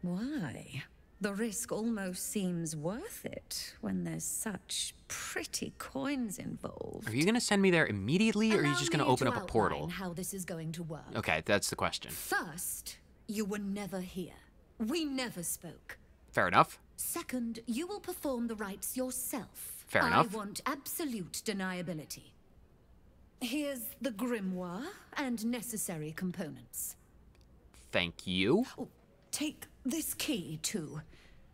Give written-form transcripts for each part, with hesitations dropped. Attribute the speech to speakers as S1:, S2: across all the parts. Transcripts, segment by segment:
S1: Why? The risk almost seems worth it when there's such pretty coins involved.
S2: Are you going to send me there immediately, or are you just going to open up a portal?
S1: Outline how this is going to work.
S2: Okay, that's the question.
S1: First, you were never here. We never spoke.
S2: Fair enough.
S1: Second, you will perform the rites yourself.
S2: Fair enough.
S1: I want absolute deniability. Here's the grimoire and necessary components.
S2: Thank you.
S1: Oh, take this key, too.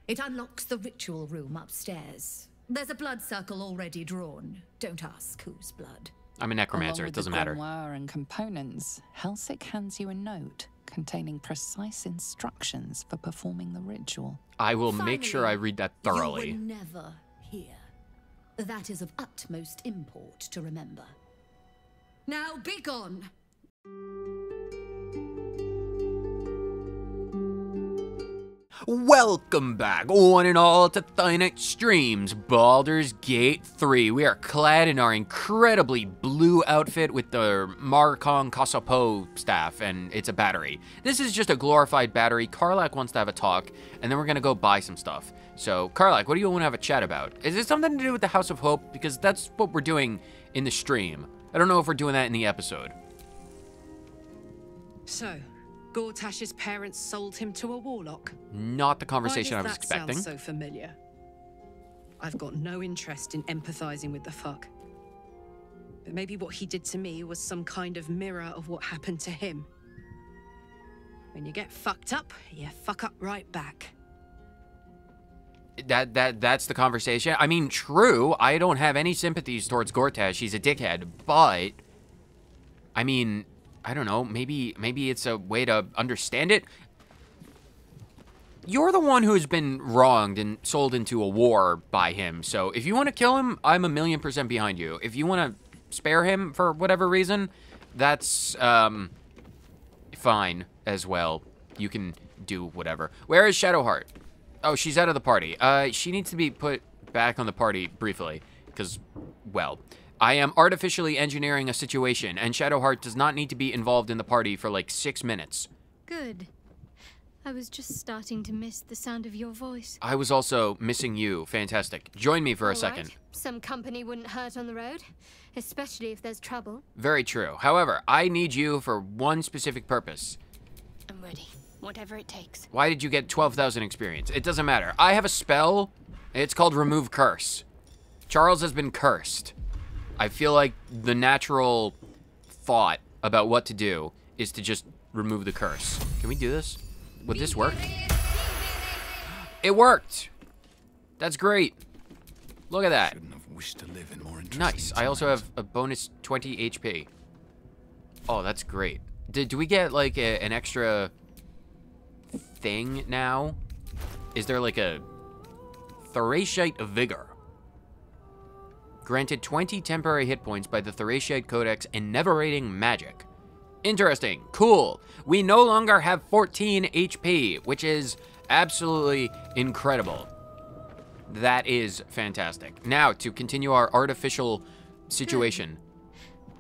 S1: It unlocks the ritual room upstairs. There's a blood circle already drawn. Don't ask whose blood.
S2: I'm a necromancer, it doesn't matter.
S3: Along with the grimoire and components, Helsik hands you a note containing precise instructions for performing the ritual.
S2: I will make sure I read that thoroughly.
S1: You were never here. That is of utmost import to remember. Now be gone!
S2: Welcome back, one and all, to Finite Streams, Baldur's Gate 3. We are clad in our incredibly blue outfit with the Marcon Kasapo staff, and it's a battery. This is just a glorified battery. Karlak wants to have a talk, and then we're gonna go buy some stuff. So, Karlak, what do you want to have a chat about? Is it something to do with the House of Hope? Because that's what we're doing in the stream. I don't know if we're doing that in the episode.
S4: So, Gortash's parents sold him to a warlock.
S2: Not the conversation I was expecting.
S4: Why does that sound so familiar? I've got no interest in empathizing with the fuck. But maybe what he did to me was some kind of mirror of what happened to him. When you get fucked up, you fuck up right back.
S2: That's the conversation. I mean, true, I don't have any sympathies towards Gortash. He's a dickhead, but I mean, I don't know, maybe it's a way to understand it. You're the one who's been wronged and sold into a war by him, so if you want to kill him, I'm 1,000,000% behind you. If you want to spare him for whatever reason, that's fine as well. You can do whatever. Where is Shadowheart? Oh, she's out of the party. She needs to be put back on the party briefly, because, well, I am artificially engineering a situation, and Shadowheart does not need to be involved in the party for like 6 minutes.
S5: Good. I was just starting to miss the sound of your voice.
S2: I was also missing you. Fantastic. Join me for a second.
S5: Right. Some company wouldn't hurt on the road, especially if there's trouble.
S2: Very true. However, I need you for one specific purpose.
S5: I'm ready. Whatever it takes.
S2: Why did you get 12,000 experience? It doesn't matter. I have a spell. It's called Remove Curse. Charles has been cursed. I feel like the natural thought about what to do is to just remove the curse. Can we do this? Would this work? It worked! That's great. Look at that.
S6: Shouldn't have wished to live in more
S2: Nice. I also have a bonus 20 HP. Oh, that's great. Do we get like an extra thing now? Is there like a Thoracite Vigor? Granted 20 temporary hit points by the Thoracite Codex Enervating Magic. Interesting. Cool. We no longer have 14 HP, which is absolutely incredible. That is fantastic. Now, to continue our artificial situation.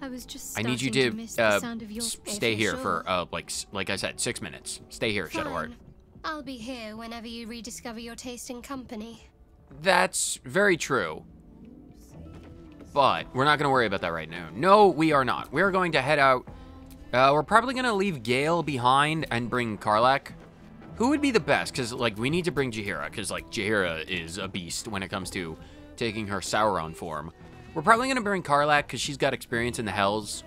S5: I was just
S2: I need you
S5: starting to miss the sound of your
S2: stay here for, like I said, 6 minutes. Stay here, Shadowheart.
S5: Fine. I'll be here whenever you rediscover your taste in company.
S2: That's very true. But we're not going to worry about that right now. No, we are not. We're going to head out. We're probably going to leave Gale behind and bring Karlak. Who would be the best? Because, like, we need to bring Jaheira, because, like, Jaheira is a beast when it comes to taking her Sauron form. We're probably going to bring Karlak, because she's got experience in the Hells.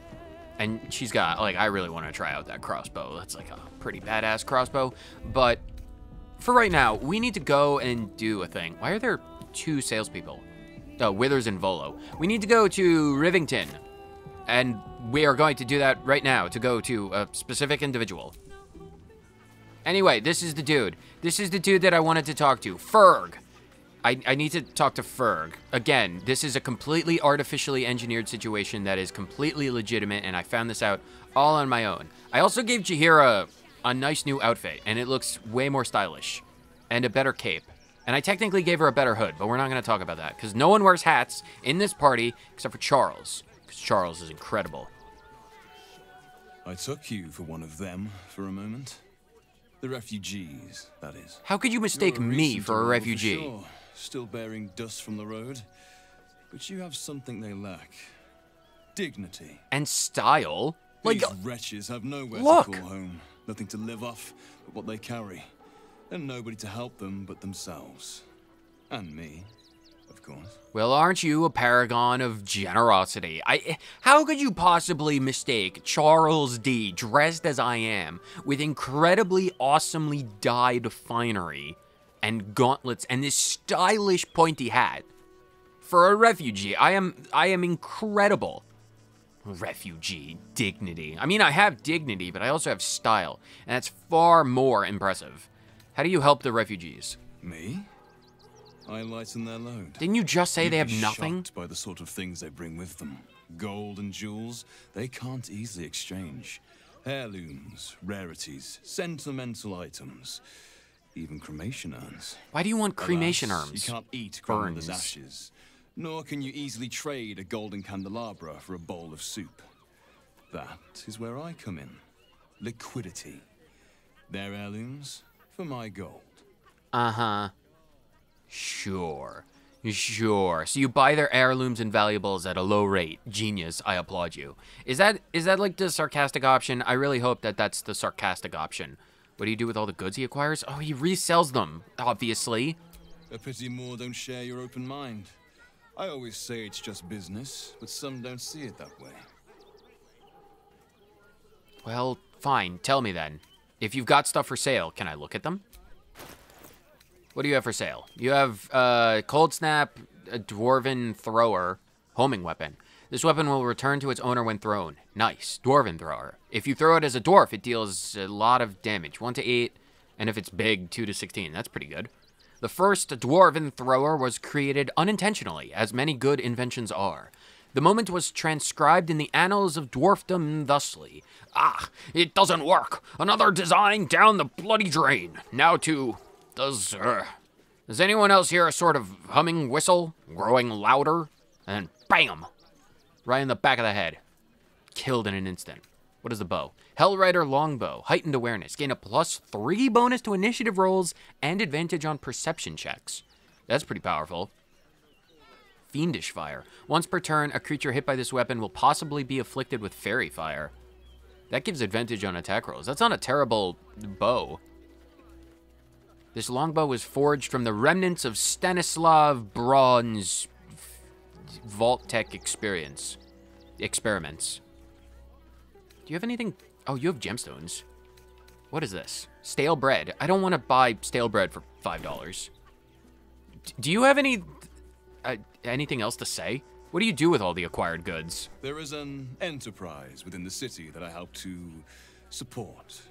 S2: And she's got, like, I really want to try out that crossbow. That's, like, a pretty badass crossbow. But for right now, we need to go and do a thing. Why are there 2 salespeople? Oh, Withers and Volo. We need to go to Rivington. And we are going to do that right now, to go to a specific individual. Anyway, this is the dude. This is the dude that I wanted to talk to. Ferg. I need to talk to Ferg. Again, this is a completely artificially engineered situation that is completely legitimate, and I found this out all on my own. I also gave Jaheira a nice new outfit, and it looks way more stylish. And a better cape. And I technically gave her a better hood, but we're not going to talk about that, because no one wears hats in this party except for Charles. Because Charles is incredible.
S6: I took you for one of them for a moment. The refugees, that is.
S2: How could you mistake
S6: You're
S2: me
S6: recent
S2: for a
S6: arrival
S2: refugee?
S6: sure. Still bearing dust from the road. But you have something they lack. Dignity.
S2: And style? Like,
S6: These wretches have nowhere
S2: look.
S6: to call home. Nothing to live off but what they carry. And nobody to help them but themselves. And me, of course.
S2: well, aren't you a paragon of generosity? How could you possibly mistake Charles D, dressed as I am, with incredibly awesomely dyed finery and gauntlets and this stylish pointy hat for a refugee? I am incredible. Refugee dignity. I mean, I have dignity, but I also have style, and that's far more impressive. How do you help the refugees?
S6: Me? I lighten their load.
S2: Didn't you just say
S6: You'd
S2: they have
S6: be
S2: nothing?
S6: shocked by the sort of things they bring with them. Gold and jewels, they can't easily exchange. Heirlooms, rarities, sentimental items, even cremation urns.
S2: Why do you want cremation
S6: Alas,
S2: urns?
S6: You can't eat grandmother's
S2: Burns.
S6: ashes, nor can you easily trade a golden candelabra for a bowl of soup. That is where I come in. Liquidity. Their heirlooms for my gold.
S2: Uh-huh. Sure. Sure. So you buy their heirlooms and valuables at a low rate. Genius. I applaud you. Is that like the sarcastic option? I really hope that that's the sarcastic option. What do you do with all the goods he acquires? Oh, he resells them, obviously.
S6: A pity more don't share your open mind. I always say it's just business, but some don't see it that way.
S2: Well, fine. Tell me then. If you've got stuff for sale, can I look at them? What do you have for sale? You have Cold Snap, a Dwarven Thrower, homing weapon. This weapon will return to its owner when thrown. Nice. Dwarven Thrower. If you throw it as a dwarf, it deals a lot of damage. 1 to 8, and if it's big, 2 to 16. That's pretty good. The first Dwarven Thrower was created unintentionally, as many good inventions are. The moment was transcribed in the annals of dwarfdom thusly. Ah, it doesn't work. Another design down the bloody drain. Now to... Does anyone else hear a sort of humming whistle, growing louder? And then bam! Right in the back of the head. Killed in an instant. What is the bow? Hellrider Longbow. Heightened awareness. Gain a +3 bonus to initiative rolls and advantage on perception checks. That's pretty powerful. Fiendish Fire. Once per turn, a creature hit by this weapon will possibly be afflicted with Fairy Fire. That gives advantage on attack rolls. That's not a terrible bow. This longbow was forged from the remnants of Stanislav Braun's Vault Tech experiments. Do you have anything? Oh, you have gemstones. What is this? Stale bread. I don't want to buy stale bread for $5. Do you have anything else to say? What do you do with all the acquired goods?
S6: There is an enterprise within the city that I help to support.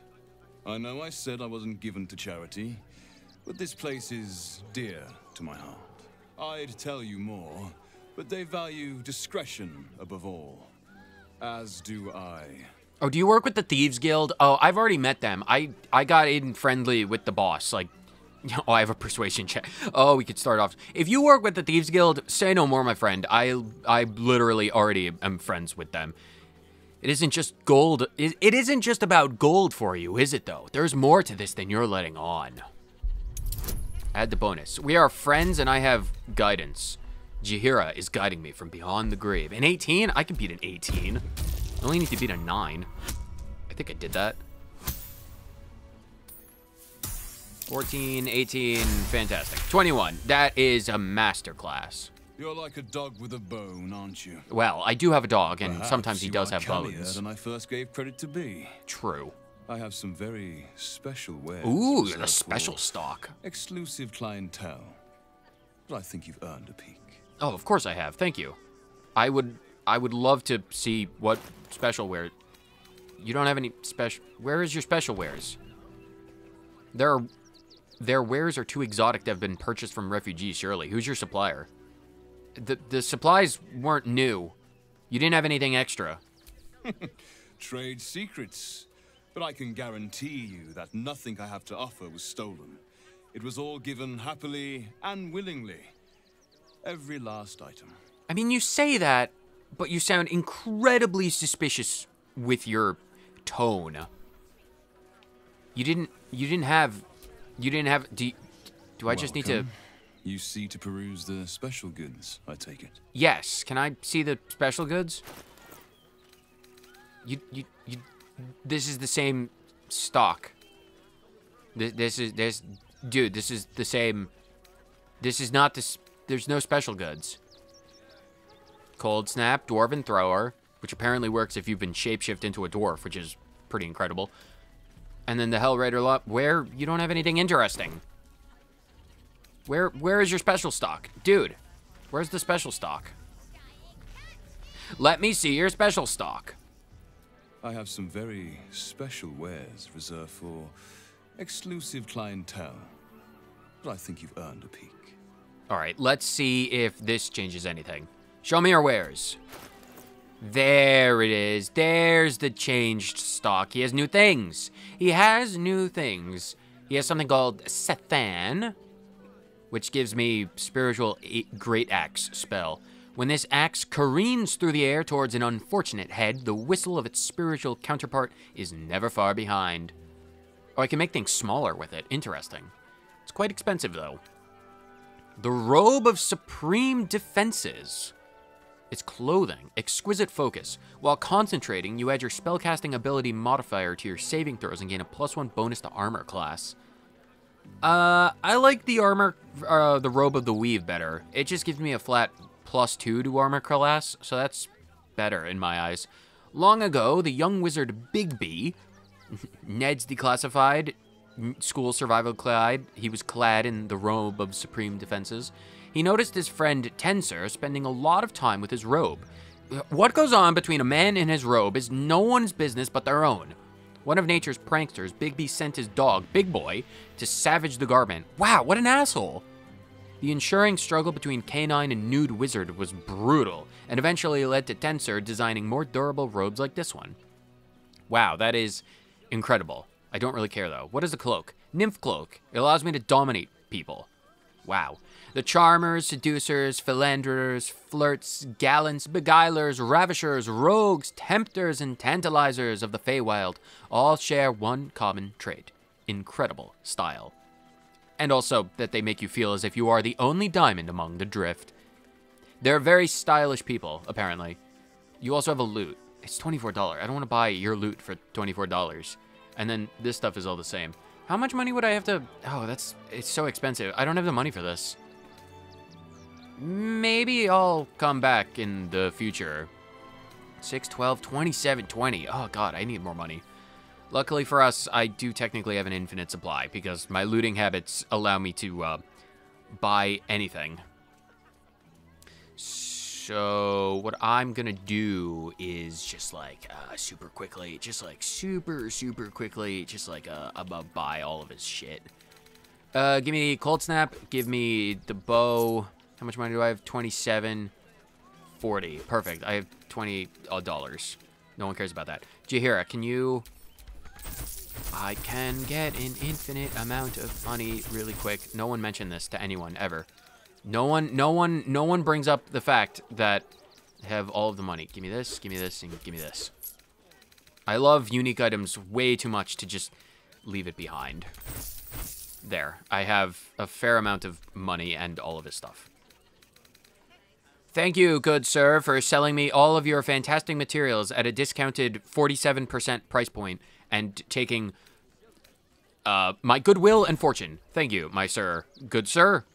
S6: I know I said I wasn't given to charity, but this place is dear to my heart. I'd tell you more, but they value discretion above all. As do I.
S2: Oh, do you work with the Thieves Guild? Oh, I've already met them. I got in friendly with the boss. Like, oh, I have a persuasion check. Oh, we could start off. If you work with the Thieves Guild, say no more, my friend. I literally already am friends with them. It isn't just gold. It isn't just about gold for you, is it, though? There's more to this than you're letting on. Add the bonus. We are friends, and I have guidance. Jahira is guiding me from beyond the grave. An 18? I can beat an 18. I only need to beat a 9. I think I did that. 14, 18, fantastic. 21. That is a masterclass.
S6: You're like a dog with a bone, aren't you?
S2: Well, I do have a dog, and
S6: Perhaps
S2: sometimes he
S6: you
S2: does
S6: are
S2: have
S6: cannier
S2: bones.
S6: than I first gave credit to be.
S2: True.
S6: I have some very special wares.
S2: Ooh,
S6: reserved
S2: the special
S6: for
S2: stock.
S6: exclusive clientele. But I think you've earned a peek.
S2: Oh, of course I have. Thank you. I would love to see what special wear. You don't have any special. Where is your special wares? Their wares are too exotic to have been purchased from refugees, surely. Who's your supplier? The supplies weren't new. You didn't have anything extra.
S6: Trade secrets. But I can guarantee you that nothing I have to offer was stolen. It was all given happily and willingly. Every last item.
S2: I mean, you say that, but you sound incredibly suspicious with your tone. You didn't have, do I just need to...
S6: Welcome. You see to peruse the special goods, I take it.
S2: Yes, can I see the special goods? This is the same stock. Dude, this is the same. This is not this. There's no special goods. Cold Snap, Dwarven Thrower, which apparently works if you've been shapeshift into a dwarf, which is pretty incredible. And then the Hellraider lot, where you don't have anything interesting. Where is your special stock? Dude, where's the special stock? Let me see your special stock.
S6: I have some very special wares reserved for exclusive clientele, but I think you've earned a peek.
S2: All right, let's see if this changes anything. Show me your wares. There it is. There's the changed stock. He has new things. He has something called Sethan, which gives me spiritual great axe spell. When this axe careens through the air towards an unfortunate head, the whistle of its spiritual counterpart is never far behind. Oh, I can make things smaller with it. Interesting. It's quite expensive, though. The Robe of Supreme Defenses. It's clothing, exquisite focus. While concentrating, you add your spellcasting ability modifier to your saving throws and gain a +1 bonus to armor class. I like the armor, the Robe of the Weave better. It just gives me a flat +2 to armor class, so that's better in my eyes. Long ago, the young wizard Bigby, Ned's declassified, school survival clad, he was clad in the Robe of Supreme Defenses. He noticed his friend Tensor spending a lot of time with his robe. What goes on between a man and his robe is no one's business but their own. One of nature's pranksters, Bigby, sent his dog, Big Boy, to savage the garment. Wow, what an asshole! The ensuing struggle between canine and nude wizard was brutal, and eventually led to Tensor designing more durable robes like this one. Wow, that is incredible. I don't really care, though. What is a cloak? Nymph cloak. It allows me to dominate people. Wow. The charmers, seducers, philanderers, flirts, gallants, beguilers, ravishers, rogues, tempters, and tantalizers of the Feywild all share one common trait. Incredible style. And also that they make you feel as if you are the only diamond among the drift. They're very stylish people, apparently. You also have a loot. It's $24. I don't want to buy your loot for $24. And then this stuff is all the same. How much money would I have to... Oh, it's so expensive. I don't have the money for this. Maybe I'll come back in the future. 6, 12, 27, 20. Oh, God, I need more money. Luckily for us, I do technically have an infinite supply because my looting habits allow me to buy anything. So what I'm gonna do is just like super quickly, super quickly, I'm gonna buy all of his shit. Give me Cold Snap, give me the bow. How much money do I have? 27, 40. Perfect. I have $20. No one cares about that. Jahira, can you... I can get an infinite amount of money really quick. No one mentioned this to anyone ever. No one brings up the fact that I have all of the money. Give me this, and give me this. I love unique items way too much to just leave it behind. There. I have a fair amount of money and all of his stuff. Thank you, good sir, for selling me all of your fantastic materials at a discounted 47% price point and taking my goodwill and fortune. Thank you, my sir. Good sir,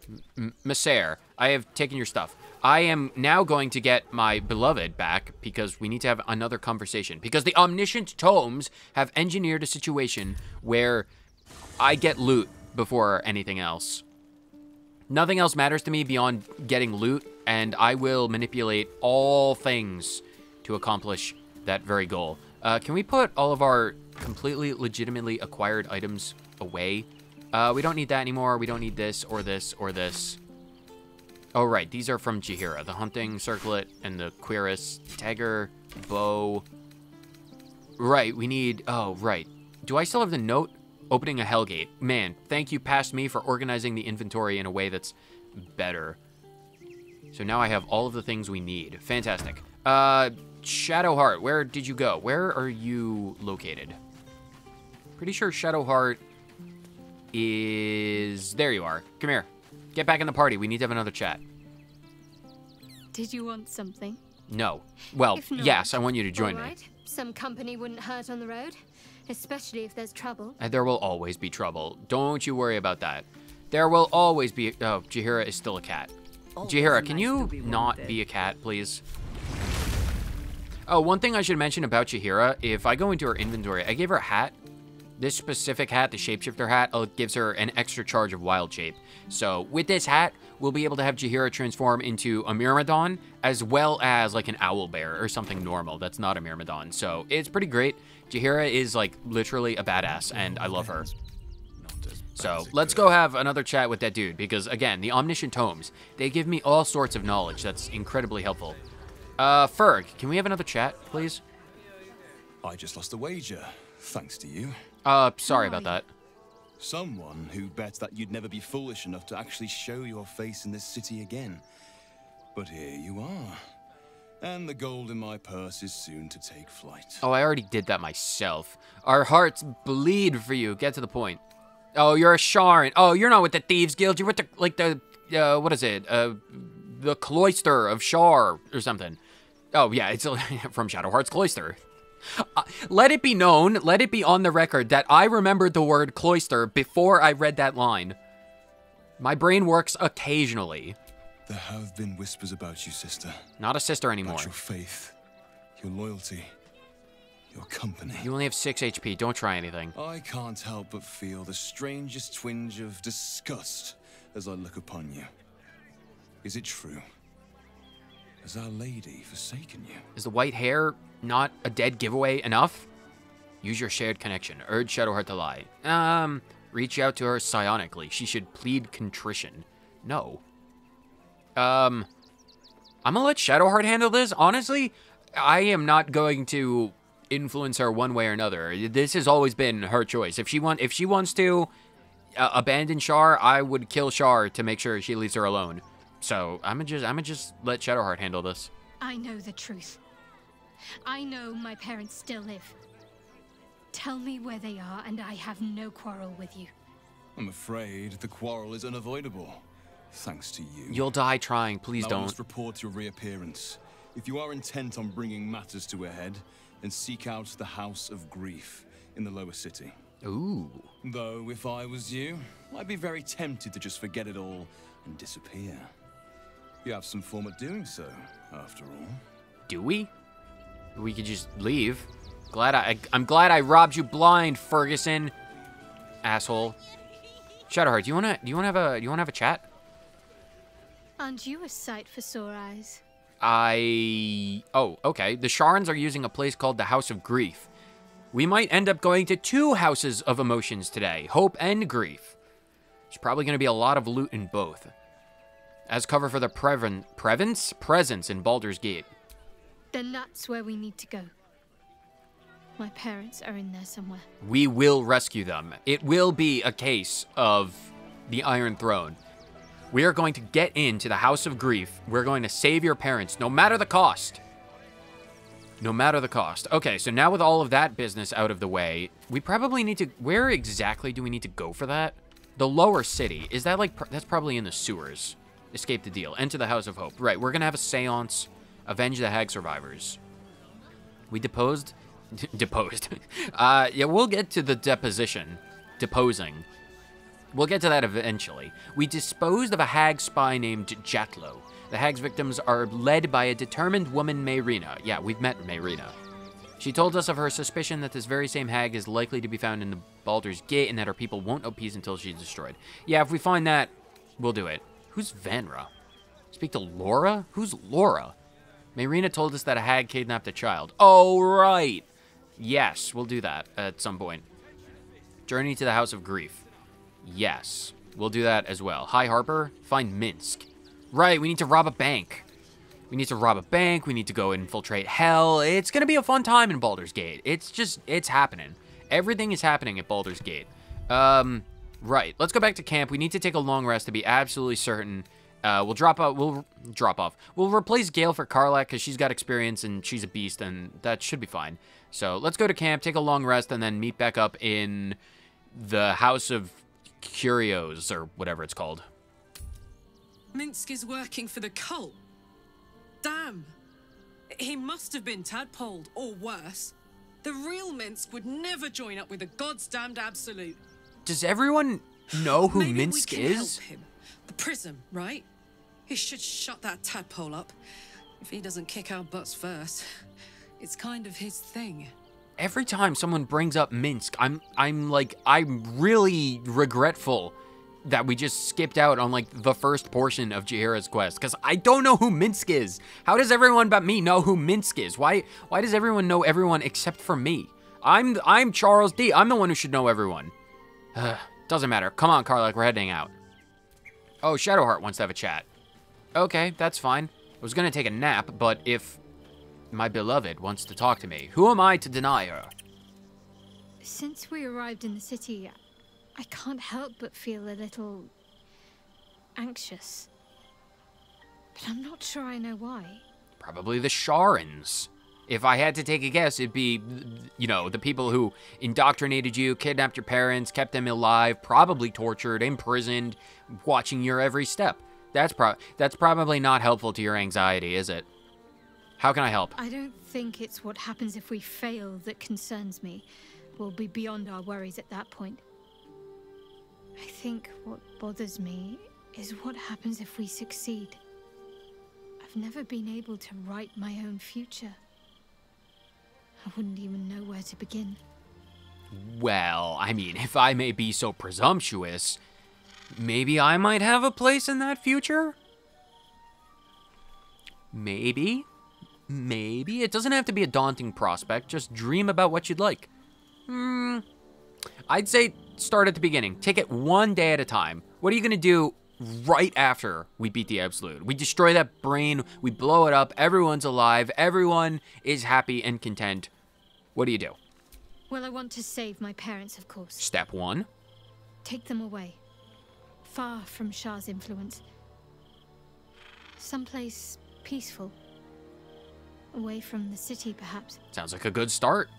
S2: Messer. I have taken your stuff. I am now going to get my beloved back because we need to have another conversation. Because the omniscient tomes have engineered a situation where I get loot before anything else. Nothing else matters to me beyond getting loot, and I will manipulate all things to accomplish that very goal. Can we put all of our completely legitimately acquired items away? We don't need that anymore. We don't need this or this or this. Oh, right. These are from Jahira. The hunting circlet and the cuirass, dagger, bow. Right, we need... Oh, right. Do I still have the note? Opening a Hellgate. Man, thank you past me for organizing the inventory in a way that's better. So now I have all of the things we need. Fantastic. Shadowheart, where did you go? Where are you located? Pretty sure Shadowheart is... There you are. Come here. Get back in the party. We need to have another chat.
S5: Did you want something?
S2: No. Well,
S5: If not,
S2: yes, I want you to join
S5: all
S2: me.
S5: right. Some company wouldn't hurt on the road, especially if there's trouble.
S2: And there will always be trouble. Don't you worry about that. There will always be... Oh, Jaheira is still a cat. Jaheira, can you not be a cat, please? Oh, one thing I should mention about Jaheira, if I go into her inventory, I gave her a hat. This specific hat, the shapeshifter hat, gives her an extra charge of wild shape. So with this hat, we'll be able to have Jaheira transform into a Myrmidon, as well as like an owlbear or something normal that's not a Myrmidon. So it's pretty great. Jaheira is like literally a badass, and I love her. So let's go have another chat with that dude, because again, the Omniscient Tomes, they give me all sorts of knowledge that's incredibly helpful. Ferg, can we have another chat, please?
S6: I just lost a wager, thanks to you.
S2: Sorry about that.
S6: Someone who bet that you'd never be foolish enough to actually show your face in this city again. But here you are. And the gold in my purse is soon to take flight.
S2: Oh, I already did that myself. Our hearts bleed for you. Get to the point. Oh, you're a Sharon. Oh, you're not with the Thieves Guild. You're with the, like, the, what is it? The Cloister of Shar or something. Oh, yeah, it's from Shadowheart's Cloister. Let it be known, let it be on the record that I remembered the word cloister before I read that line. My brain works occasionally.
S6: There have been whispers about you, sister.
S2: Not a sister anymore.
S6: About your faith, your loyalty, your company.
S2: You only have 6 HP, don't try anything.
S6: I can't help but feel the strangest twinge of disgust as I look upon you. Is it true? Has Our Lady forsaken you?
S2: Is the white hair not a dead giveaway enough? Use your shared connection. Urge Shadowheart to lie. Reach out to her psionically. She should plead contrition. No. I'm gonna let Shadowheart handle this. Honestly, I am not going to influence her one way or another. This has always been her choice. If she wants to abandon Shar, I would kill Shar to make sure she leaves her alone. So I'm gonna just let Shadowheart handle this.
S5: I know the truth. I know my parents still live. Tell me where they are, and I have no quarrel with you.
S6: I'm afraid the quarrel is unavoidable, thanks to you.
S2: You'll die trying. Please
S6: I
S2: don't.
S6: must report your reappearance. If you are intent on bringing matters to a head, then seek out the House of Grief in the lower city.
S2: Ooh.
S6: Though, if I was you, I'd be very tempted to just forget it all and disappear. You have some form of doing so, after all.
S2: Do we? We could just leave. I'm glad I robbed you blind, Ferguson. Asshole. Shadowheart, do you wanna have a chat?
S5: Aren't you a sight for sore eyes?
S2: Oh, okay. The Sharns are using a place called the House of Grief. We might end up going to 2 houses of emotions today, hope and grief. There's probably gonna be a lot of loot in both. As cover for the presence in Baldur's Gate.
S5: Then that's where we need to go. My parents are in there somewhere.
S2: We will rescue them. It will be a case of the Iron Throne. We are going to get into the House of Grief. We're going to save your parents, no matter the cost. No matter the cost. Okay, so now with all of that business out of the way, we probably need to... Where exactly do we need to go for that? The lower city. Is that like... That's probably in the sewers. Escape the deal. Enter the House of Hope. Right, we're going to have a seance. Avenge the hag survivors. We deposed... Deposed. Yeah, we'll get to the deposition. Deposing. We'll get to that eventually. We disposed of a hag spy named Jatlo. The hag's victims are led by a determined woman, Mayrina. Yeah, we've met Mayrina. She told us of her suspicion that this very same hag is likely to be found in the Baldur's Gate and that her people won't know peace until she's destroyed. Yeah, if we find that, we'll do it. Who's Vanra? Speak to Laura? Who's Laura? Mayrina told us that a hag kidnapped a child. Oh, right. Yes, we'll do that at some point. Journey to the House of Grief. Yes, we'll do that as well. Hi, Harper. Find Minsk. Right, we need to rob a bank. We need to rob a bank. We need to go infiltrate hell. It's going to be a fun time in Baldur's Gate. It's happening. Everything is happening at Baldur's Gate. Right, let's go back to camp. We need to take a long rest to be absolutely certain. We'll drop off. We'll replace Gale for Karlak because she's got experience and she's a beast, and that should be fine. So let's go to camp, take a long rest, and then meet back up in the House of Curios, or whatever it's called.
S4: Minsk is working for the cult. Damn. He must have been tadpoled, or worse. The real Minsk would never join up with the goddamned Absolute.
S2: Does everyone know who
S4: Maybe
S2: Minsk
S4: we can
S2: is?
S4: help him. The prism, right? He should shut that tadpole up. If he doesn't kick our butts first. It's kind of his thing.
S2: Every time someone brings up Minsk, I'm really regretful that we just skipped out on like the first portion of Jaheira's quest, because I don't know who Minsk is. How does everyone but me know who Minsk is? Why does everyone know everyone except for me? I'm Charles D. I'm the one who should know everyone. Doesn't matter. Come on, Karlach, we're heading out. Oh, Shadowheart wants to have a chat. Okay, that's fine. I was gonna take a nap, but if my beloved wants to talk to me, who am I to deny her?
S5: Since we arrived in the city, I can't help but feel a little anxious. But I'm not sure I know why.
S2: Probably the Sharans. If I had to take a guess, it'd be, you know, the people who indoctrinated you, kidnapped your parents, kept them alive, probably tortured, imprisoned, watching your every step. That's probably not helpful to your anxiety, is it? How can I help?
S5: I don't think it's what happens if we fail that concerns me. We'll be beyond our worries at that point. I think what bothers me is what happens if we succeed. I've never been able to write my own future. I wouldn't even know where to begin.
S2: Well, I mean, if I may be so presumptuous, maybe I might have a place in that future? Maybe. Maybe. It doesn't have to be a daunting prospect. Just dream about what you'd like. I'd say start at the beginning. Take it one day at a time. What are you going to do right after we beat the Absolute? We destroy that brain. We blow it up. Everyone's alive. Everyone is happy and content. What do you do?
S5: Well, I want to save my parents, of course.
S2: Step one.
S5: Take them away. Far from Shah's influence. Someplace peaceful. Away from the city, perhaps.
S2: Sounds like a good start.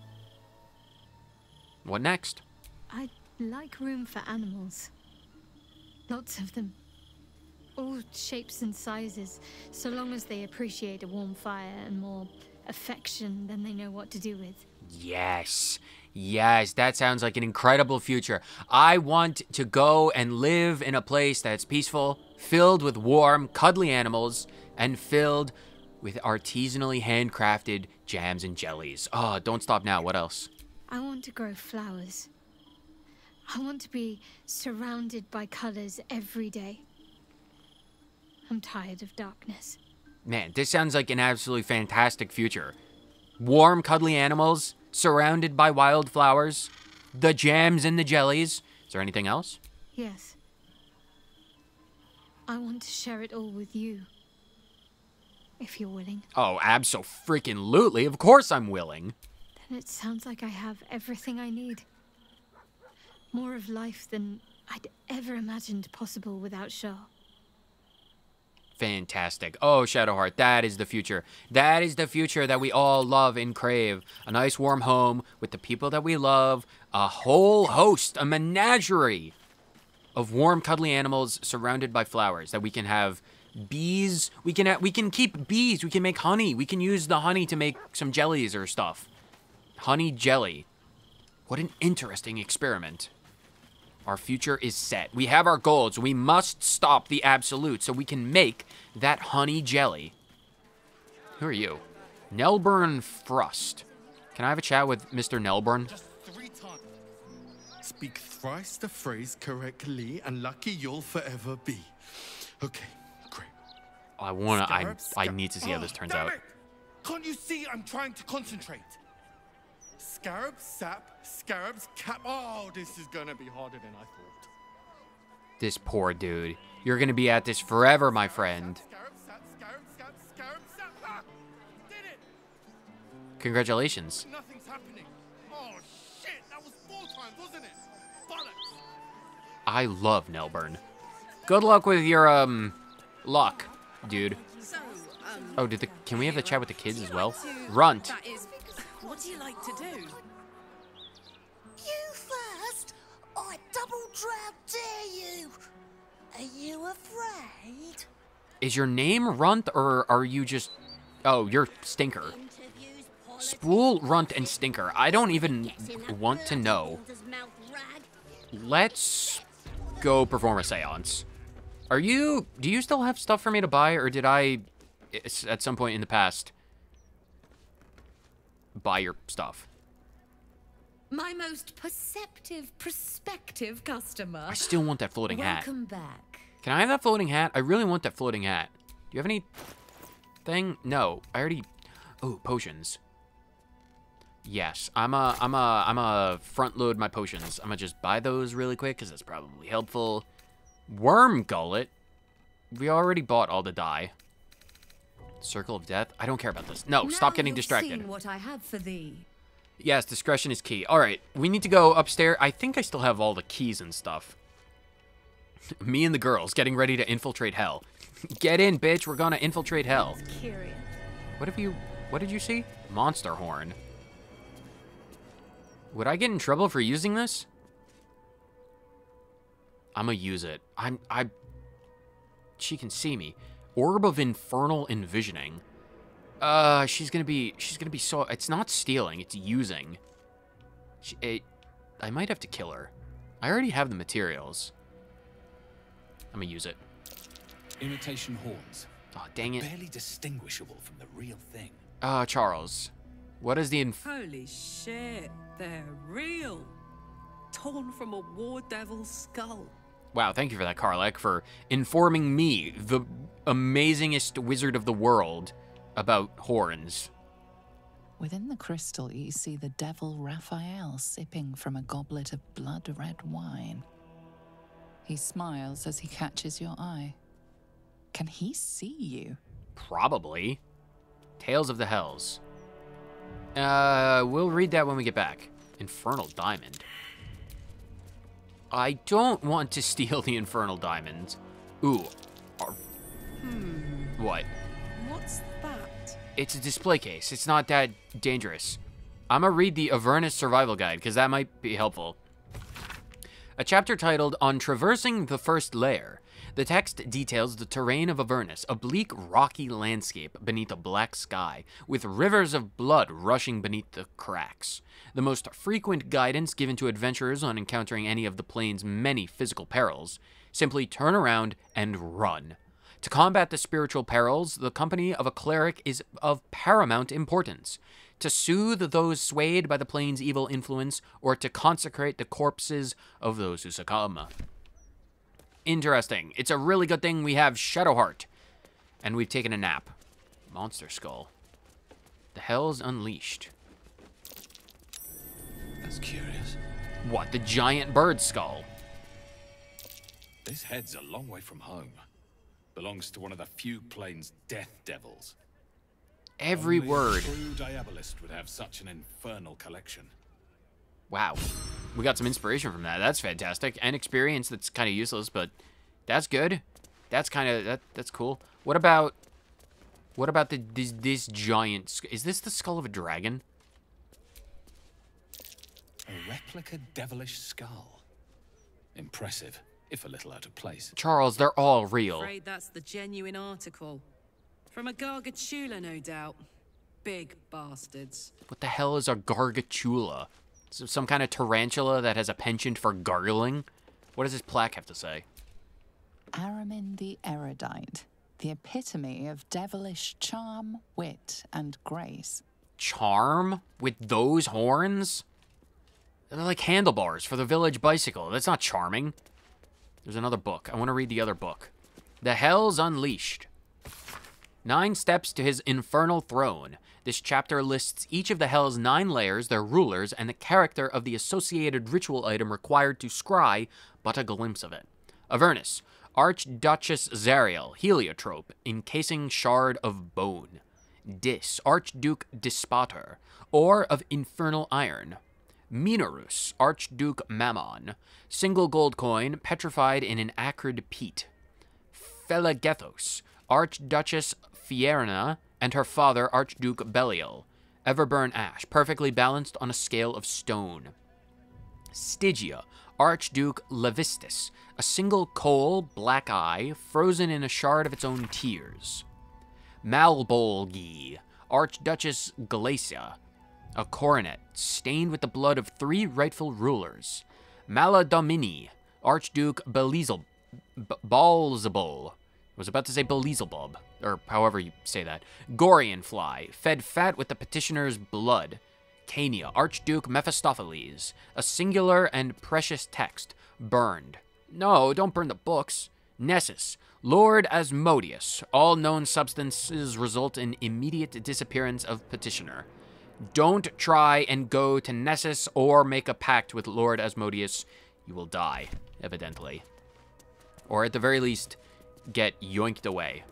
S2: What next?
S5: I'd like room for animals. Lots of them. All shapes and sizes, so long as they appreciate a warm fire and more affection than they know what to do with.
S2: Yes. Yes, that sounds like an incredible future. I want to go and live in a place that's peaceful, filled with warm, cuddly animals, and filled with artisanally handcrafted jams and jellies. Oh, don't stop now. What else?
S5: I want to grow flowers. I want to be surrounded by colors every day. I'm tired of darkness.
S2: Man, this sounds like an absolutely fantastic future. Warm, cuddly animals, surrounded by wildflowers, the jams and the jellies. Is there anything else?
S5: Yes. I want to share it all with you. If you're willing.
S2: Oh, abso-freaking-lutely. Of course I'm willing.
S5: Then it sounds like I have everything I need. More of life than I'd ever imagined possible without Shah.
S2: Fantastic. Oh, Shadowheart, that is the future. That is the future that we all love and crave. A nice warm home with the people that we love. A whole host, a menagerie of warm, cuddly animals surrounded by flowers that we can have. Bees. We can keep bees. We can make honey. We can use the honey to make some jellies or stuff. Honey jelly. What an interesting experiment. Our future is set. We have our goals. We must stop the Absolute so we can make that honey jelly. Who are you? Nelburn Frust. Can I have a chat with Mr. Nelburn?
S7: Just 3 times. Speak thrice the phrase correctly, and lucky you'll forever be. Okay, great.
S2: I need to see how this turns out.
S7: It. Can't you see I'm trying to concentrate? Scarab, sap, scarabs, cap. Oh, this is gonna be harder than I thought.
S2: This poor dude. You're gonna be at this forever, my friend.
S7: Scarab, sap, scarab, sap, scarab, sap. Ah! Did it!
S2: Congratulations.
S7: Nothing's happening. Oh, shit! That was 4 times, wasn't it? Bollocks!
S2: I love Nelburn. Good luck with your, luck, dude.
S4: So,
S2: Oh, can we have the chat with the kids as well? Runt.
S4: That is What do you like to do?
S8: You first! I double-drown dare you! Are you afraid?
S2: Is your name Runt, or are you just... Oh, you're Stinker. Spool, Runt, and Stinker. I don't even want to know. Let's go perform a seance. Do you still have stuff for me to buy, or did I, at some point in the past, buy your stuff?
S1: My most prospective customer.
S2: I still want that floating hat.
S1: Welcome back.
S2: Can I have that floating hat? I really want that floating hat. Do you have any thing? No, I already... Oh, potions. Yes, I'm a front load my potions. I'm gonna just buy those really quick because that's probably helpful. Worm gullet. We already bought all the dye. Circle of death. I don't care about this. No, stop getting distracted.
S1: Seen what I have for thee.
S2: Yes, discretion is key. All right, we need to go upstairs. I think I still have all the keys and stuff. Me and the girls getting ready to infiltrate hell. Get in, bitch. We're gonna infiltrate hell.
S5: Curious.
S2: What did you see? Monster horn. Would I get in trouble for using this? I'm gonna use it. She can see me. Orb of infernal envisioning. She's gonna be so... It's not stealing, it's using. I might have to kill her. I already have the materials. I'm gonna use it.
S9: Imitation horns.
S2: Oh, dang it.
S9: Barely distinguishable from the real thing.
S2: Charles. What is the
S4: Holy shit, they're real. Torn from a war devil's skull.
S2: Wow, thank you for that, Karlach, for informing me, the amazingest wizard of the world, about horns.
S3: Within the crystal, you see the devil Raphael sipping from a goblet of blood-red wine. He smiles as he catches your eye. Can he see you?
S2: Probably. Tales of the Hells. We'll read that when we get back. Infernal Diamond. I don't want to steal the Infernal Diamond. Ooh. What?
S4: What's that?
S2: It's a display case. It's not that dangerous. I'm gonna read the Avernus Survival Guide, because that might be helpful. A chapter titled On Traversing the First Layer. The text details the terrain of Avernus, a bleak, rocky landscape beneath a black sky, with rivers of blood rushing beneath the cracks. The most frequent guidance given to adventurers on encountering any of the plane's many physical perils: simply turn around and run. To combat the spiritual perils, the company of a cleric is of paramount importance. To soothe those swayed by the plane's evil influence, or to consecrate the corpses of those who succumb. Interesting. It's a really good thing we have Shadowheart. And we've taken a nap. Monster Skull. The Hells Unleashed.
S9: That's curious.
S2: What, the giant bird skull?
S9: This head's a long way from home. Belongs to one of the few plane's death devils.
S2: Every
S9: Only
S2: word.
S9: A true diabolist would have such an infernal collection.
S2: Wow. We got some inspiration from that. That's fantastic. And experience that's kind of useless, but that's good. That's kind of... That's cool. What about this giant... Is this the skull of a dragon?
S9: A replica devilish skull. Impressive, if a little out of place.
S2: Charles, they're all real.
S4: Afraid that's the genuine article. From a Gargachula, no doubt. Big bastards.
S2: What the hell is a Gargachula? Some kind of tarantula that has a penchant for gargling? What does this plaque have to say?
S3: Aramin the Erudite, the epitome of devilish charm, wit, and grace.
S2: Charm? With those horns? They're like handlebars for the village bicycle. That's not charming. There's another book. I want to read the other book. The Hells Unleashed. 9 steps to his infernal throne. This chapter lists each of the Hell's 9 layers, their rulers, and the character of the associated ritual item required to scry but a glimpse of it. Avernus, Archduchess Zariel, heliotrope, encasing shard of bone. Dis, Archduke Dispater, ore of infernal iron. Minorus, Archduke Mammon, single gold coin, petrified in an acrid peat. Felagethos, Archduchess Fierna, and her father, Archduke Belial, Everburn ash, perfectly balanced on a scale of stone. Stygia, Archduke Levistus, a single coal, black eye, frozen in a shard of its own tears. Malbolgi, Archduchess Galacia, a coronet, stained with the blood of 3 rightful rulers. Maladomini, Archduke Balzabul, was about to say Belzebub, or however you say that. Gorian fly, fed fat with the petitioner's blood. Cania, Archduke Mephistopheles, a singular and precious text, burned. No, don't burn the books. Nessus, Lord Asmodeus, all known substances result in immediate disappearance of petitioner. Don't try and go to Nessus or make a pact with Lord Asmodeus. You will die, evidently. Or at the very least, get yoinked away.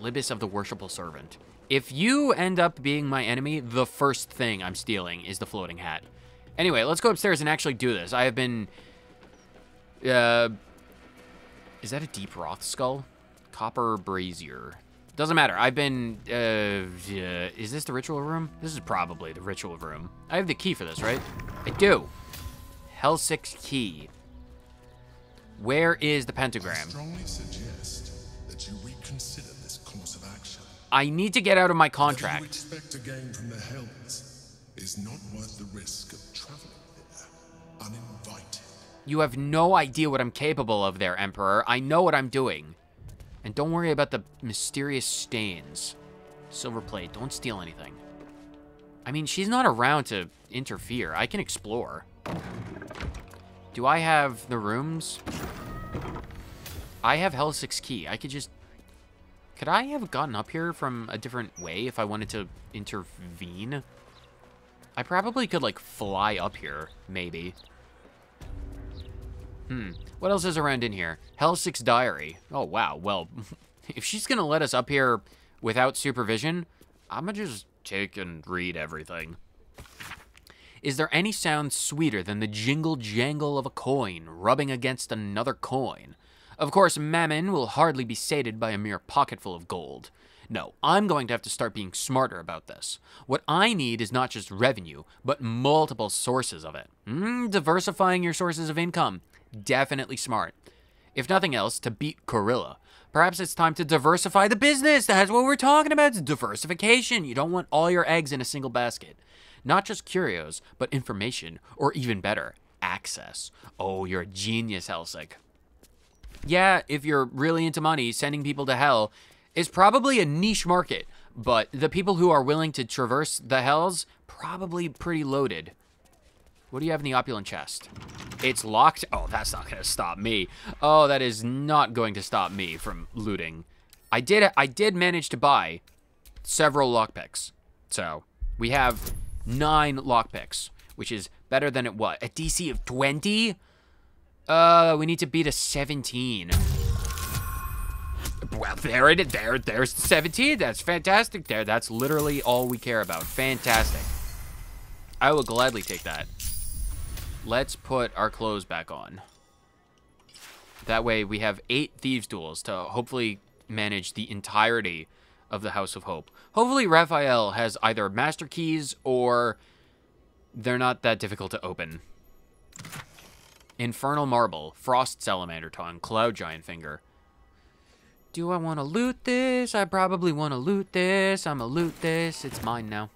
S2: Glibus of the Worshipful Servant. If you end up being my enemy, the first thing I'm stealing is the floating hat. Anyway, let's go upstairs and actually do this. I have been... is that a deep Roth skull? Copper brazier. Doesn't matter. I've been... is this the ritual room? This is probably the ritual room. I have the key for this, right? I do. Helsic's key. Where is the pentagram?
S10: I strongly suggest that you reconsider this course of action.
S2: I need to get out of my contract.
S10: What you expect to gain from the Hells is not worth the risk of traveling there uninvited.
S2: You have no idea what I'm capable of there, Emperor. I know what I'm doing. And don't worry about the mysterious stains. Silver plate, don't steal anything. I mean, she's not around to interfere. I can explore. Do I have the rooms? I have Helsic's key. I could just... Could I have gotten up here from a different way if I wanted to intervene? I probably could, like, fly up here, maybe. What else is around in here? Helsic's diary. Oh, wow. Well, if she's gonna let us up here without supervision, I'm gonna just take and read everything. Is there any sound sweeter than the jingle-jangle of a coin rubbing against another coin? Of course, Mammon will hardly be sated by a mere pocketful of gold. No, I'm going to have to start being smarter about this. What I need is not just revenue, but multiple sources of it. Diversifying your sources of income. Definitely smart. If nothing else, to beat Corilla. Perhaps it's time to diversify the business. That's what we're talking about. It's diversification. You don't want all your eggs in a single basket. Not just curios, but information, or even better, access. Oh, you're a genius, Helsic. Yeah, if you're really into money, sending people to hell is probably a niche market, but the people who are willing to traverse the hells, probably pretty loaded. What do you have in the opulent chest? It's locked. Oh, that's not going to stop me. Oh, that is not going to stop me from looting. I did manage to buy several lockpicks. So, we have 9 lockpicks, which is better than what? A DC of 20? We need to beat a 17. Well, there it is. There's the 17. That's fantastic. That's literally all we care about. Fantastic. I will gladly take that. Let's put our clothes back on. That way we have 8 Thieves' Duels to hopefully manage the entirety of the House of Hope. Hopefully Raphael has either master keys or they're not that difficult to open. Infernal Marble, Frost Salamander Tongue, Cloud Giant Finger. Do I want to loot this? I probably want to loot this. I'm going to loot this. It's mine now.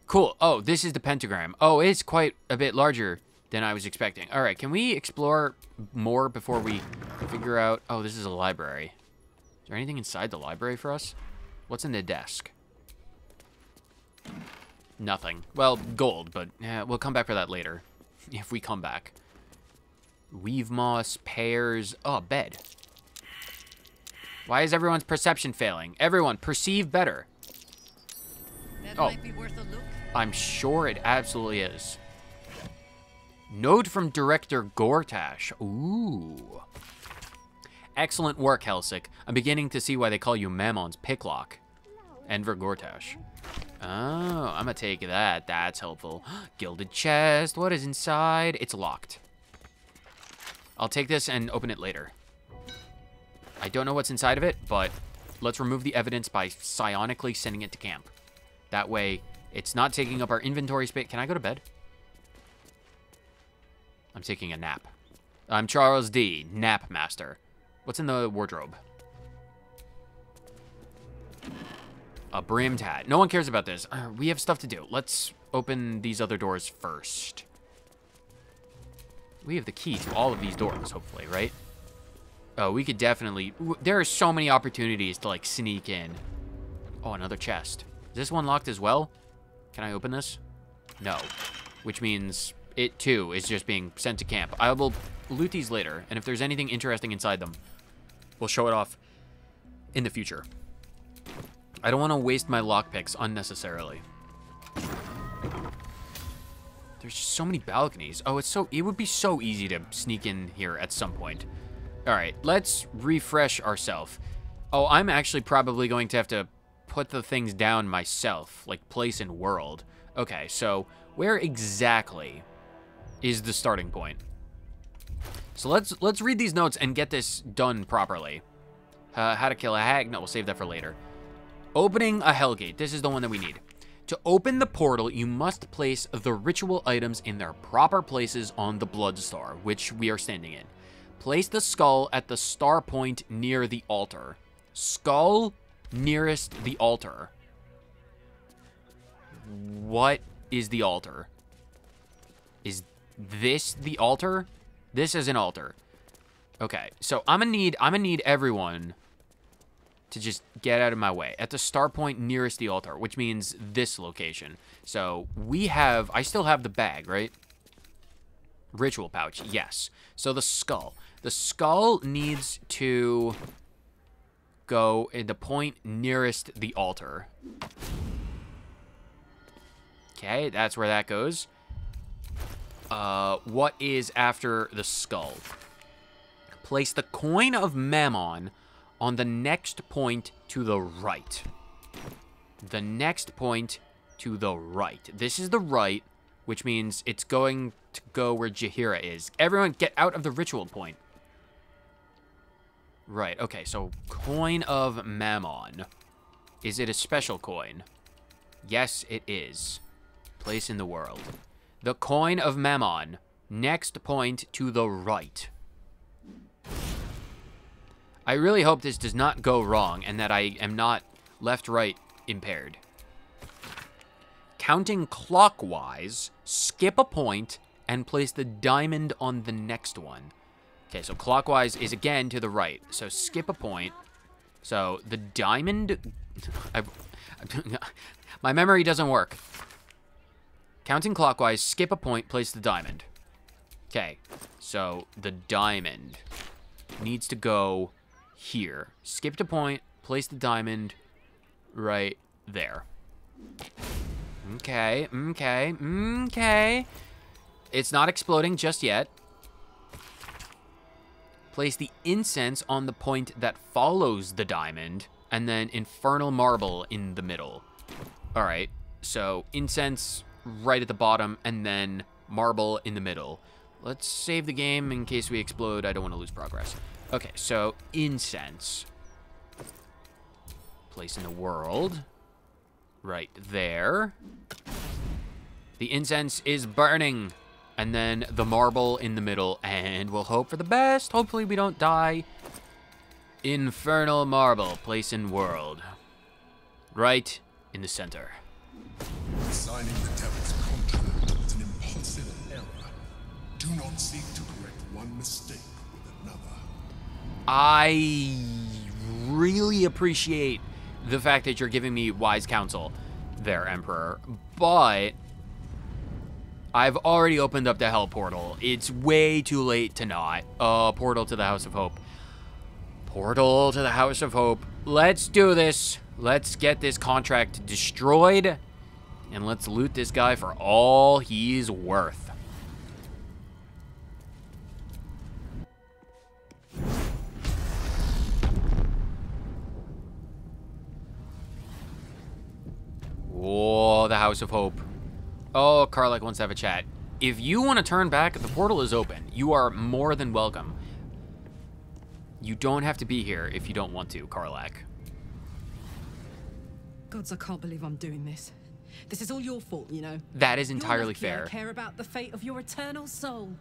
S2: Cool. Oh, this is the pentagram. Oh, it's quite a bit larger than I was expecting. All right, can we explore more before we figure out... Oh, this is a library. Is there anything inside the library for us? What's in the desk? Nothing. Well, gold, but we'll come back for that later. If we come back. Weave moss, pears... Oh, bed. Why is everyone's perception failing? Everyone, perceive better.
S4: That
S2: Oh.
S4: might be worth a look.
S2: I'm sure it absolutely is. Note from director Gortash. Ooh. Excellent work, Helsic. I'm beginning to see why they call you Mammon's Picklock. Enver Gortash. Oh, I'm gonna take that. That's helpful. Gilded chest. What is inside? It's locked. I'll take this and open it later. I don't know what's inside of it, but let's remove the evidence by psionically sending it to camp. That way, It's not taking up our inventory space. Can I go to bed? I'm taking a nap. I'm Charles D., Nap Master. What's in the wardrobe? A brimmed hat. No one cares about this. We have stuff to do. Let's open these other doors first. We have the key to all of these doors, hopefully, right? Oh, we could definitely... There are so many opportunities to, like, sneak in. Oh, another chest. Is this one locked as well? Can I open this? No. Which means it, too, is just being sent to camp. I will loot these later, and if there's anything interesting inside them, we'll show it off in the future. I don't want to waste my lockpicks unnecessarily. There's just so many balconies. Oh, it would be so easy to sneak in here at some point. All right, let's refresh ourselves. Oh, I'm actually probably going to have to put the things down myself, like place and world. Okay, so where exactly is the starting point? So let's read these notes and get this done properly. How to kill a hag? No, we'll save that for later. Opening a Hellgate. This is the one that we need. To open the portal, you must place the ritual items in their proper places on the Blood Star, which we are standing in. Place the skull at the star point near the altar. Skull nearest the altar. What is the altar? Is this the altar? This is an altar. Okay, so I'm gonna need everyone to just get out of my way. At the star point nearest the altar, which means this location. So I still have the bag, right? Ritual pouch, yes. So the skull. The skull needs to go in the point nearest the altar. Okay, that's where that goes. What is after the skull? Place the coin of Mammon on the next point to the right. The next point to the right. This is the right, which means it's going to go where Jaheira is. Everyone get out of the ritual point. Right, okay, so coin of Mammon. Is it a special coin? Yes, it is. Place in the world. The coin of Mammon. Next point to the right. I really hope this does not go wrong and that I am not left-right impaired. Counting clockwise, skip a point and place the diamond on the next one. Okay, so clockwise is again to the right. So skip a point. So the diamond... my memory doesn't work. Counting clockwise, skip a point, place the diamond. Okay, so the diamond needs to go here. Skip a point, place the diamond right there. Okay, okay, okay. It's not exploding just yet. Place the incense on the point that follows the diamond, and then infernal marble in the middle. All right, so incense right at the bottom, and then marble in the middle. Let's save the game in case we explode. I don't want to lose progress. Okay, so incense. Place in the world. Right there. The incense is burning. And then the marble in the middle, and we'll hope for the best. Hopefully we don't die. Infernal marble, place in world. Right in the center.
S10: Signing the devil's contract is an impulsive error. Do not seek to correct one mistake with another.
S2: I really appreciate the fact that you're giving me wise counsel there, Emperor, but I've already opened up the hell portal. It's way too late to not. Portal to the House of Hope. Portal to the House of Hope. Let's do this. Let's get this contract destroyed, and let's loot this guy for all he's worth. Whoa, the House of Hope. Oh, Karlach wants to have a chat. If you want to turn back, the portal is open. You are more than welcome. You don't have to be here if you don't want to, Karlach.
S4: Gods, I can't believe I'm doing this. This is all your fault, you know.
S2: That is
S4: You're
S2: entirely
S4: lucky
S2: fair.
S4: I care about the fate of your eternal soul.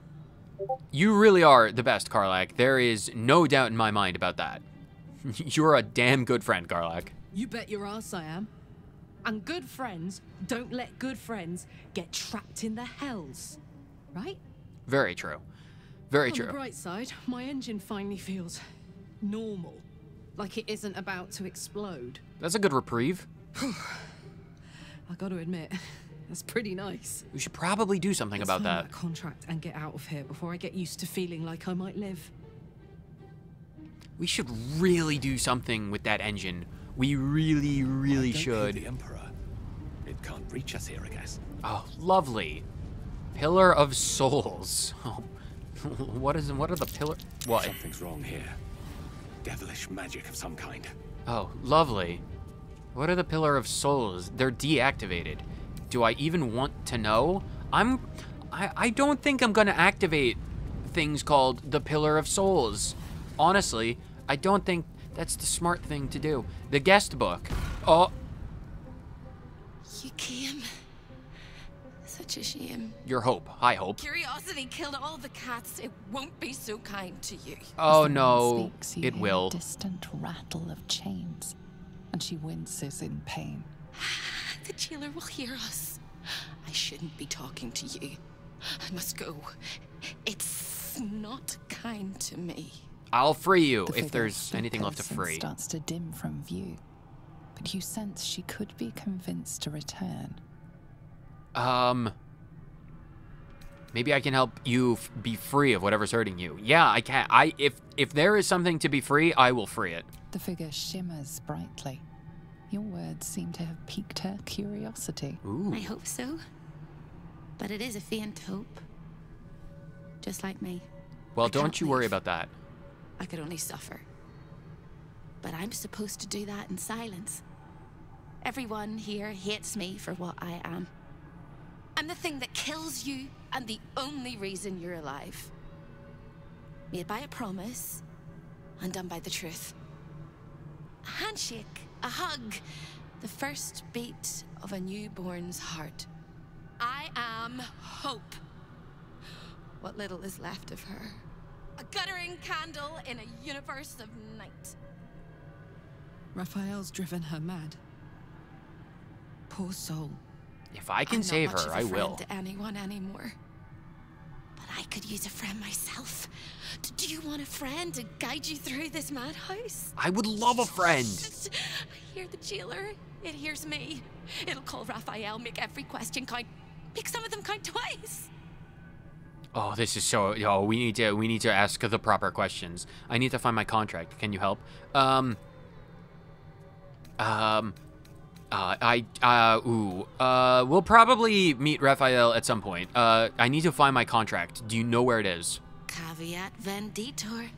S2: You really are the best, Karlak. There is no doubt in my mind about that. You're a damn good friend, Karlak.
S4: You bet your ass I am. And good friends don't let good friends get trapped in the hells. Right?
S2: Very true. Very
S4: On
S2: true.
S4: the bright side, my engine finally feels normal. Like it isn't about to explode.
S2: That's a good reprieve.
S4: I gotta admit, that's pretty nice.
S2: We should probably do something
S4: Let's
S2: about
S4: sign
S2: that.
S4: contract and get out of here before I get used to feeling like I might live.
S2: We should really do something with that engine. We really, really should.
S9: The Emperor. It can't reach us here, I guess.
S2: Oh, lovely. Pillar of Souls. Oh, what are the pillar? What?
S9: Something's wrong here. Devilish magic of some kind.
S2: Oh, lovely. What are the Pillar of Souls? They're deactivated. Do I even want to know? I don't think I'm gonna activate things called the Pillar of Souls. Honestly, I don't think that's the smart thing to do. The guest book. Oh.
S11: You came. Such a shame.
S2: Your hope. High hope.
S11: Curiosity killed all the cats. It won't be so kind to you.
S2: Oh
S3: As the
S2: no,
S3: woman speaks, you
S2: it
S3: hear
S2: will.
S3: a distant rattle of chains, and she winces in pain.
S11: The jailer will hear us. I shouldn't be talking to you. I must go. It's not kind to me.
S2: I'll free you
S3: The
S2: if
S3: figure
S2: there's anything left to
S3: flickers and
S2: free.
S3: starts to dim from view, but you sense she could be convinced to return.
S2: Maybe I can help you be free of whatever's hurting you. Yeah, I can. If there is something to be free, I will free it.
S3: The figure shimmers brightly. Your words seem to have piqued her curiosity.
S2: Ooh.
S11: I hope so. But it is a faint hope. Just like me.
S2: Well,
S11: I
S2: don't
S11: can't
S2: you worry
S11: leave.
S2: about that.
S11: I could only suffer. But I'm supposed to do that in silence. Everyone here hates me for what I am. I'm the thing that kills you and the only reason you're alive. Made by a promise, undone by the truth. A handshake, a hug, the first beat of a newborn's heart. I am hope. What little is left of her. A guttering candle in a universe of night.
S4: Raphael's driven her mad. Poor soul.
S2: If I can
S11: I'm
S2: save
S11: not much
S2: her,
S11: of a
S2: I
S11: friend
S2: will.
S11: to anyone anymore. But I could use a friend myself. Do you want a friend to guide you through this madhouse?
S2: I would love a friend.
S11: I hear the jailer. It hears me. It'll call Raphael, make every question count. Make some of them count twice.
S2: Oh, this is so. Oh, we need to ask the proper questions. I need to find my contract. Can you help? We'll probably meet Raphael at some point. I need to find my contract. Do you know where it is?
S11: Caveat venditor.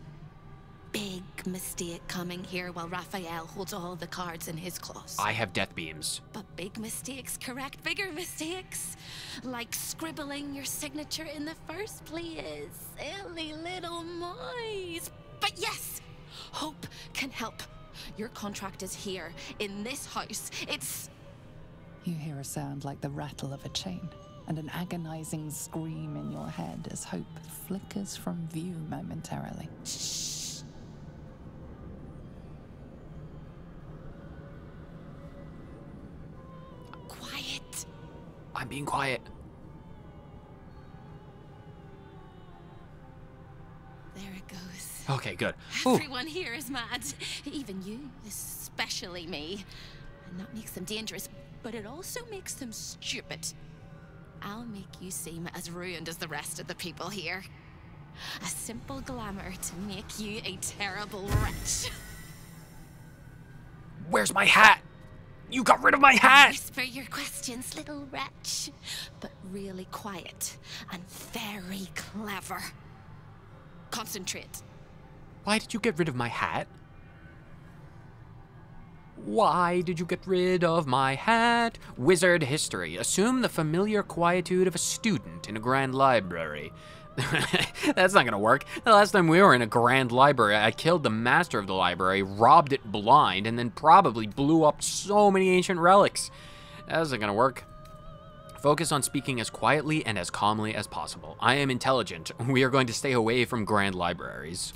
S11: Big mistake coming here while Raphael holds all the cards in his claws.
S2: I have death beams.
S11: But big mistakes correct bigger mistakes. Like scribbling your signature in the first place. Silly little mice. But yes, hope can help. Your contract is here, in this house. It's...
S3: You hear a sound like the rattle of a chain, and an agonizing scream in your head as hope flickers from view momentarily.
S11: Shh. Quiet.
S2: I'm being quiet.
S11: There it goes.
S2: Okay, good. Ooh.
S11: Everyone here is mad. Even you, especially me. And that makes them dangerous, but it also makes them stupid. I'll make you seem as ruined as the rest of the people here. A simple glamour to make you a terrible wretch.
S2: Where's my hat? You got rid of my hat!
S11: Whisper your questions, little wretch. But really quiet and very clever. Concentrate.
S2: Why did you get rid of my hat? Why did you get rid of my hat? Wizard history. Assume the familiar quietude of a student in a grand library. That's not gonna work. The last time we were in a grand library, I killed the master of the library, robbed it blind, and then probably blew up so many ancient relics. That isn't gonna work. Focus on speaking as quietly and as calmly as possible. I am intelligent. We are going to stay away from grand libraries.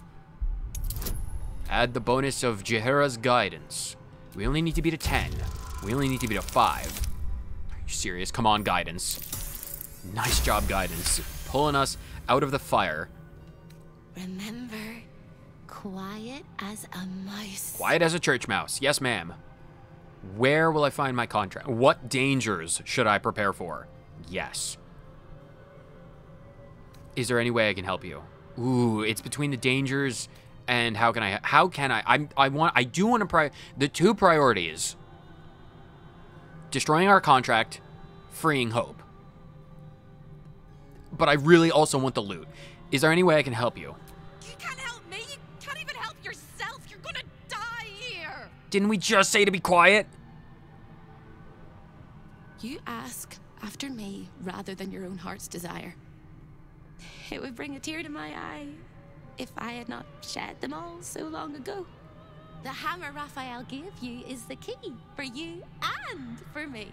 S2: Add the bonus of Jahira's guidance. We only need to beat a 10. We only need to beat a 5. Are you serious? Come on, guidance. Nice job, guidance. Pulling us out of the fire.
S11: Remember, quiet as a mouse.
S2: Quiet as a church mouse. Yes, ma'am. Where will I find my contract? What dangers should I prepare for? Yes. Is there any way I can help you? Ooh, it's between the dangers and how can I do want to the two priorities. Destroying our contract, freeing Hope. But I really also want the loot. Is there any way I can help you?
S11: You can't help me. You can't even help yourself. You're gonna die here.
S2: Didn't we just say to be quiet?
S11: You ask after me rather than your own heart's desire. It would bring a tear to my eye if I had not shed them all so long ago. The hammer Raphael gave you is the key for you and for me.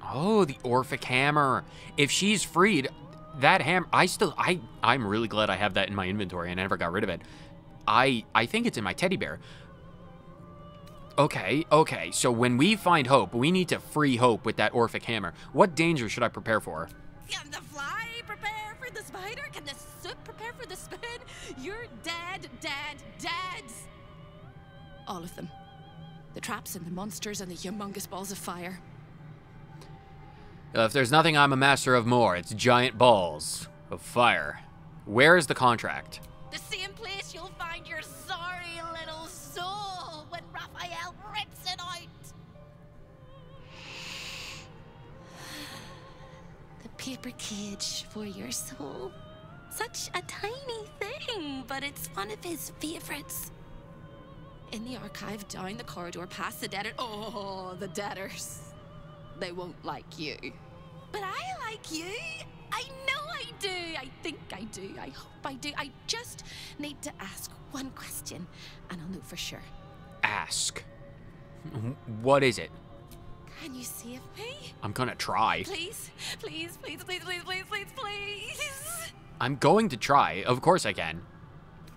S2: Oh, the Orphic hammer. If she's freed, that hammer, I'm really glad I have that in my inventory and I never got rid of it. I think it's in my teddy bear. Okay, so when we find Hope, we need to free Hope with that Orphic hammer. What danger should I prepare for?
S11: Can the fly prepare for the spider? Can the soot prepare for the spoon? You're dead. All of them. The traps and the monsters and the humongous balls of fire.
S2: If there's nothing I'm a master of more, it's giant balls of fire. Where is the contract?
S11: The same place you'll find your sorry little soul when Raphael rips it out. The paper cage for your soul. Such a tiny thing, but it's one of his favorites. In the archive, down the corridor, past the debtor. Oh, the debtors. They won't like you. But I like you. I know I do. I think I do. I hope I do. I just need to ask one question, and I'll know for sure.
S2: Ask. What is it?
S11: Can you save me?
S2: I'm gonna try.
S11: Please.
S2: I'm going to try. Of course I can.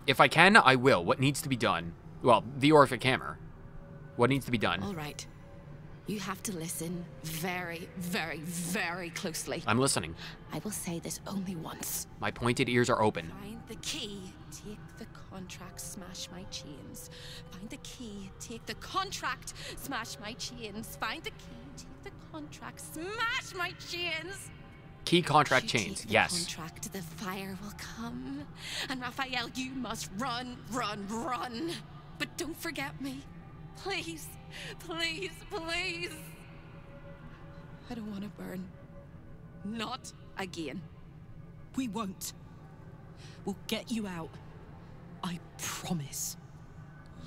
S2: If I can, I will. What needs to be done? Well, the Orphic hammer. What needs to be done?
S11: All right. You have to listen very, very, very closely.
S2: I'm listening.
S11: I will say this only once.
S2: My pointed ears are open.
S11: Find the key, take the contract, smash my chains. Find the key, take the contract, smash my chains. Find the key, take the contract, smash my chains.
S2: Key, contract, chains. Yes.
S11: Contract, the fire will come. And Raphael, you must run. But don't forget me. Please. I don't want to burn. Not again.
S4: We won't. We'll get you out. I promise.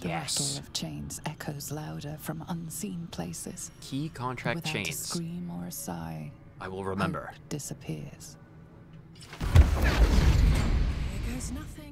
S3: The
S2: Yes.
S3: rattle of chains echoes louder from unseen places.
S2: Key, contract,
S3: Without
S2: chains.
S3: a scream or a sigh,
S2: I will remember.
S3: Hope disappears.
S4: Here goes nothing.